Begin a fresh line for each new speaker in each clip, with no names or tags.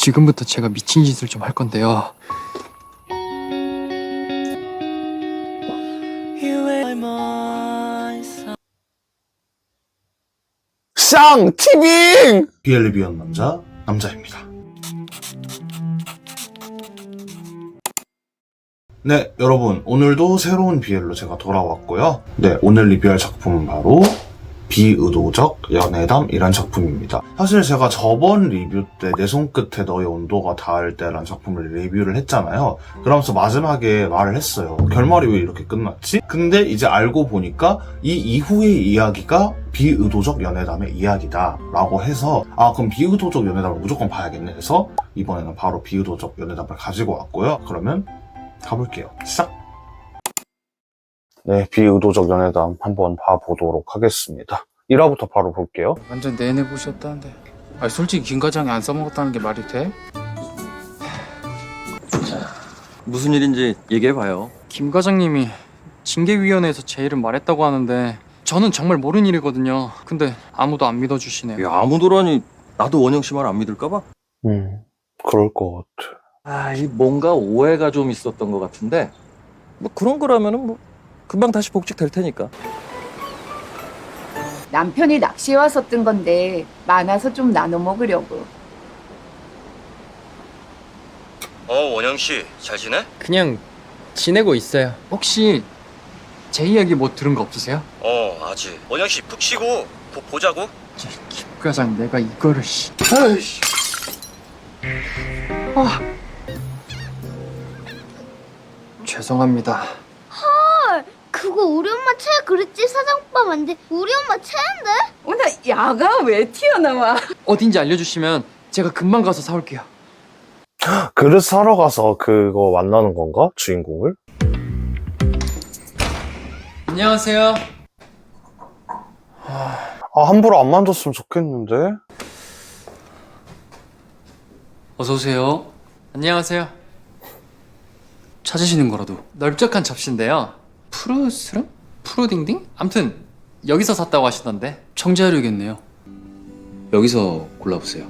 지금부터 제가 미친 짓을 좀 할 건데요.
쌍! 티빙! 비엘리 비온 남자, 남자입니다. 네, 여러분, 오늘도 새로운 비엘로 제가 돌아왔고요. 네, 오늘 리뷰할 작품은 바로 비의도적 연애담이란 작품입니다. 사실 제가 저번 리뷰 때 내 손끝에 너의 온도가 닿을 때라는 작품을 리뷰를 했잖아요. 그러면서 마지막에 말을 했어요. 결말이 왜 이렇게 끝났지? 근데 이제 알고 보니까 이 이후의 이야기가 비의도적 연애담의 이야기다 라고 해서 그럼 비의도적 연애담을 무조건 봐야겠네 해서 이번에는 바로 비의도적 연애담을 가지고 왔고요. 그러면 가볼게요. 시작! 네, 비의도적 연애담 한번 봐보도록 하겠습니다. 1화부터 바로 볼게요.
완전 내내 보셨다는데. 아니 솔직히 김 과장이 안 써먹었다는 게 말이 돼?
무슨 일인지 얘기해봐요.
김 과장님이 징계위원회에서 제 이름 말했다고 하는데 저는 정말 모르는 일이거든요. 근데 아무도 안 믿어주시네요.
야, 아무도라니. 나도 원영 씨 말 안 믿을까봐?
그럴 것 같아.
이 뭔가 오해가 좀 있었던 것 같은데 뭐 그런 거라면은 뭐 금방 다시 복직될 테니까.
남편이 낚시해 와서 뜬 건데 많아서 좀 나눠 먹으려고.
원영 씨, 잘 지내?
그냥 지내고 있어요. 혹시 제 이야기 뭐 들은 거 없으세요?
아직. 원영 씨 푹 쉬고 곧 보자고.
김 과장 내가 이거를
아이씨.
죄송합니다.
그거 우리 엄마 채 그랬지 사장오빠만데 우리 엄마 채인데?
오늘 야가 왜 튀어나와?
어딘지 알려주시면 제가 금방 가서 사올게요.
그릇 사러 가서 그거 만나는 건가? 주인공을?
안녕하세요.
함부로 안 만졌으면 좋겠는데?
어서 오세요. 안녕하세요. 찾으시는 거라도 넓적한 접시인데요. 푸르스름? 푸르딩딩? 암튼 여기서 샀다고 하시던데 청자료겠네요. 여기서 골라보세요.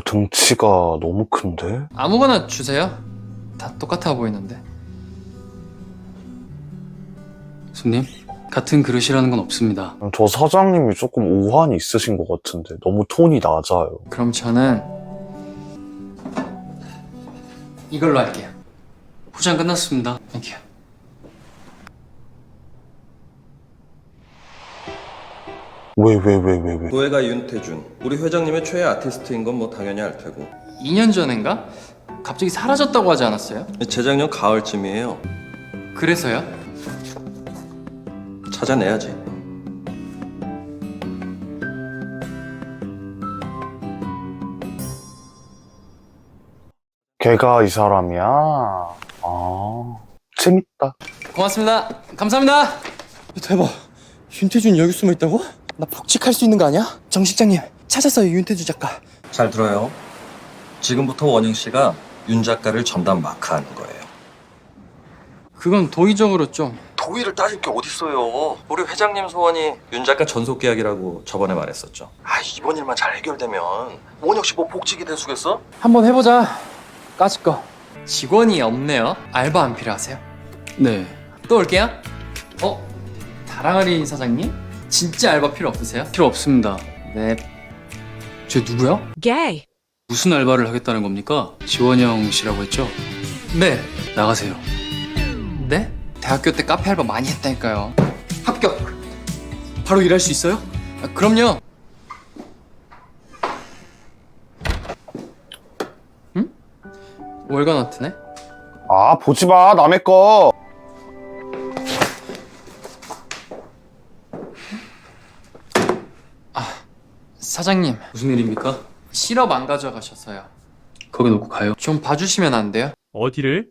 등치가 너무 큰데?
아무거나 주세요. 다 똑같아 보이는데. 손님, 같은 그릇이라는 건 없습니다.
저 사장님이 조금 오한이 있으신 것 같은데 너무 톤이 낮아요.
그럼 저는 이걸로 할게요. 포장 끝났습니다. 땡큐.
왜?
노예가 윤태준. 우리 회장님의 최애 아티스트인 건 뭐 당연히 알 테고.
2년 전인가? 갑자기 사라졌다고 하지 않았어요?
재작년 가을쯤이에요.
그래서요?
찾아내야지.
걔가 이 사람이야? 재밌다.
고맙습니다. 감사합니다.
대박. 윤태준 여기 숨어 있다고? 나 복직할 수 있는 거 아니야? 정 실장님 찾았어요, 윤태준 작가.
잘 들어요. 지금부터 원영 씨가 윤 작가를 전담 마크하는 거예요.
그건 도의적으로 좀.
도의를 따질 게 어딨어요. 우리 회장님 소원이 윤 작가 전속 계약이라고 저번에 말했었죠. 이번 일만 잘 해결되면 원영 씨 뭐 복직이 대수겠어?
한번 해보자. 까짓 거. 직원이 없네요. 알바 안 필요하세요? 네. 또 올게요. 다랑아리 사장님? 진짜 알바 필요 없으세요? 필요 없습니다. 네. 쟤 누구야?
Gay.
무슨 알바를 하겠다는 겁니까? 지원영 씨라고 했죠? 네. 나가세요. 네? 대학교 때 카페 알바 많이 했다니까요. 합격! 바로 일할 수 있어요? 그럼요. 응? 월간 아트네?
보지 마, 남의 거.
사장님. 무슨 일입니까? 시럽 안 가져가셨어요. 거기 놓고 가요. 좀 봐주시면 안 돼요?
어디를?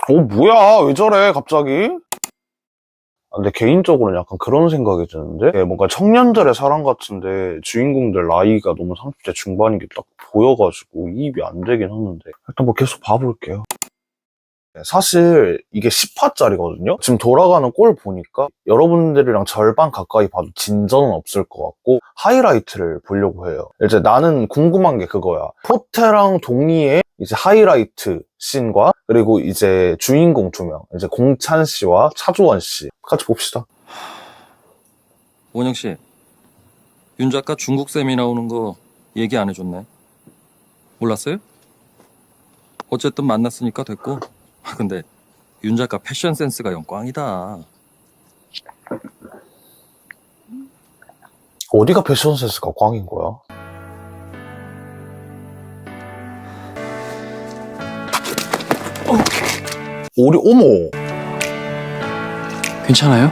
뭐야, 왜 저래, 갑자기? 근데 개인적으로는 약간 그런 생각이 드는데 뭔가 청년들의 사랑 같은데 주인공들 나이가 너무 30대 중반인 게 딱 보여가지고 이입이 안 되긴 하는데 일단 뭐 계속 봐볼게요. 사실 이게 10화짜리거든요. 지금 돌아가는 꼴 보니까 여러분들이랑 절반 가까이 봐도 진전은 없을 것 같고 하이라이트를 보려고 해요. 이제 나는 궁금한 게 그거야. 포테랑 동의의 이제 하이라이트 씬과 그리고 이제 주인공 2명 이제 공찬 씨와 차주원 씨 같이 봅시다.
원영 씨, 윤 작가 중국 쌤이 나오는 거 얘기 안 해줬네. 몰랐어요? 어쨌든 만났으니까 됐고. 근데 윤 작가 패션 센스가 영광이다.
어디가 패션 센스가 꽝인 거야? 어머!
괜찮아요?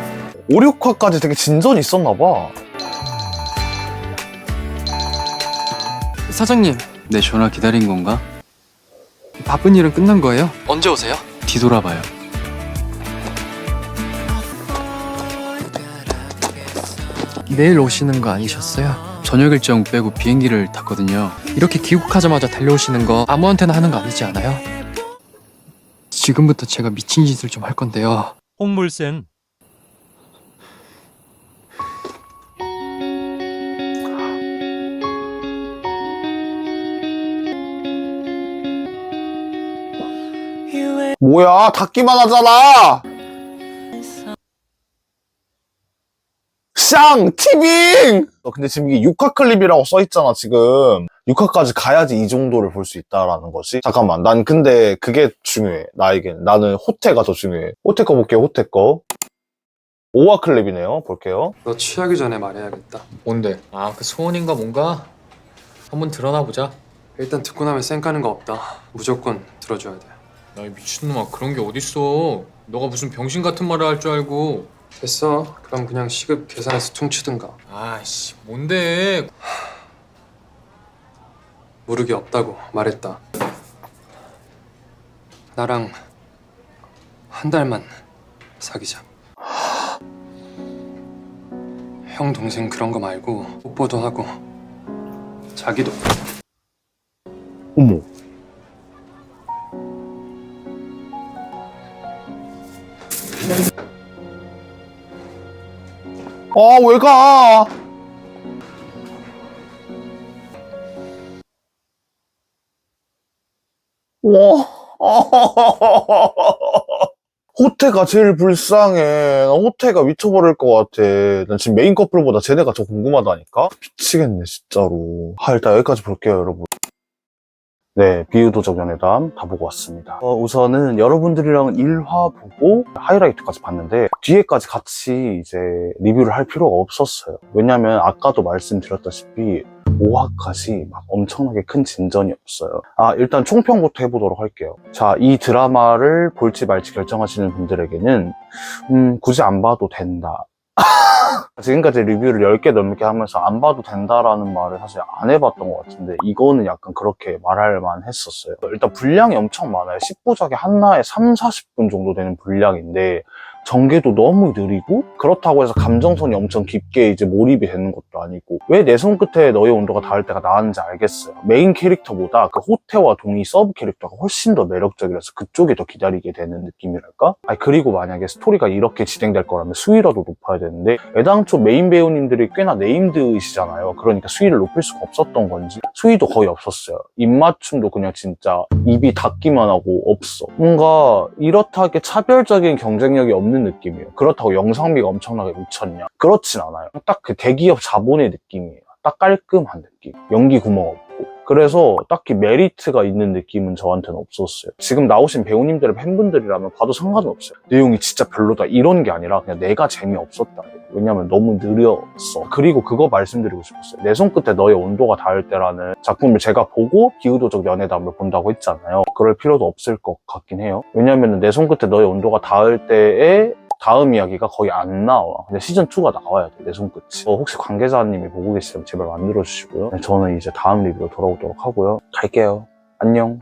5, 6화까지 되게 진전이 있었나 봐.
사장님, 내 전화 기다린 건가? 바쁜 일은 끝난 거예요? 언제 오세요? 뒤돌아봐요. 내일 오시는 거 아니셨어요? 저녁 일정 빼고 비행기를 탔거든요. 이렇게 귀국하자마자 달려오시는 거 아무한테나 하는 거 아니지 않아요? 지금부터 제가 미친 짓을 좀 할 건데요.
홍물센
뭐야, 닫기만 하잖아! 샹! 티빙! 근데 지금 이게 6화 클립이라고 써있잖아, 지금. 6화까지 가야지 이 정도를 볼 수 있다라는 거지. 잠깐만, 난 근데 그게 중요해, 나에겐. 나는 호태가 더 중요해. 호태 거 볼게요, 호태 거. 5화 클립이네요, 볼게요.
너 취하기 전에 말해야겠다. 뭔데? 아, 그 소원인가 뭔가? 한번 드러나 보자. 일단 듣고 나면 쌩 까는 거 없다. 무조건 들어줘야 돼. 야, 이 미친놈아, 그런 게 어딨어. 너가 무슨 병신 같은 말을 할 줄 알고. 됐어. 그럼 그냥 시급 계산해서 퉁치든가. 아이씨, 뭔데? 모르게 없다고 말했다. 나랑 한 달만 사귀자. 형 동생 그런 거 말고 뽀뽀도 하고 자기도.
어머. 아, 왜 가? 와. 호태가 제일 불쌍해. 나 호태가 미쳐버릴 것 같아. 난 지금 메인 커플보다 쟤네가 더 궁금하다니까? 미치겠네, 진짜로. 일단 여기까지 볼게요, 여러분. 네, 비의도적 연애담 다 보고 왔습니다. 우선은 여러분들이랑 1화 보고 하이라이트까지 봤는데 뒤에까지 같이 이제 리뷰를 할 필요가 없었어요. 왜냐면 아까도 말씀드렸다시피 5화까지 막 엄청나게 큰 진전이 없어요. 일단 총평부터 해보도록 할게요. 자, 이 드라마를 볼지 말지 결정하시는 분들에게는 굳이 안 봐도 된다. 지금까지 리뷰를 10개 넘게 하면서 안 봐도 된다라는 말을 사실 안 해봤던 것 같은데 이거는 약간 그렇게 말할 만 했었어요. 일단 분량이 엄청 많아요. 10부작에 하나에 3, 40분 정도 되는 분량인데 전개도 너무 느리고 그렇다고 해서 감정선이 엄청 깊게 이제 몰입이 되는 것도 아니고 왜 내 손끝에 너의 온도가 닿을 때가 나왔는지 알겠어요. 메인 캐릭터보다 그 호태와 동희 서브 캐릭터가 훨씬 더 매력적이라서 그쪽이 더 기다리게 되는 느낌이랄까? 그리고 만약에 스토리가 이렇게 진행될 거라면 수위라도 높아야 되는데 애당초 메인 배우님들이 꽤나 네임드이시잖아요. 그러니까 수위를 높일 수가 없었던 건지 수위도 거의 없었어요. 입맞춤도 그냥 진짜 입이 닿기만 하고 없어. 뭔가 이렇다게 차별적인 경쟁력이 없는 느낌이에요. 그렇다고 영상미가 엄청나게 미쳤냐? 그렇진 않아요. 딱 그 대기업 자본의 느낌이에요. 딱 깔끔한 느낌. 연기 구멍 없고. 그래서 딱히 메리트가 있는 느낌은 저한테는 없었어요. 지금 나오신 배우님들의 팬분들이라면 봐도 상관은 없어요. 내용이 진짜 별로다 이런 게 아니라 그냥 내가 재미없었다. 왜냐면 너무 느렸어. 그리고 그거 말씀드리고 싶었어요. 내 손끝에 너의 온도가 닿을 때라는 작품을 제가 보고 비의도적 연애담을 본다고 했잖아요. 그럴 필요도 없을 것 같긴 해요. 왜냐면 내 손끝에 너의 온도가 닿을 때에 다음 이야기가 거의 안 나와. 근데 시즌2가 나와야 돼, 내 손끝이. 혹시 관계자님이 보고 계시면 제발 만들어주시고요. 저는 이제 다음 리뷰로 돌아오도록 하고요. 갈게요. 안녕.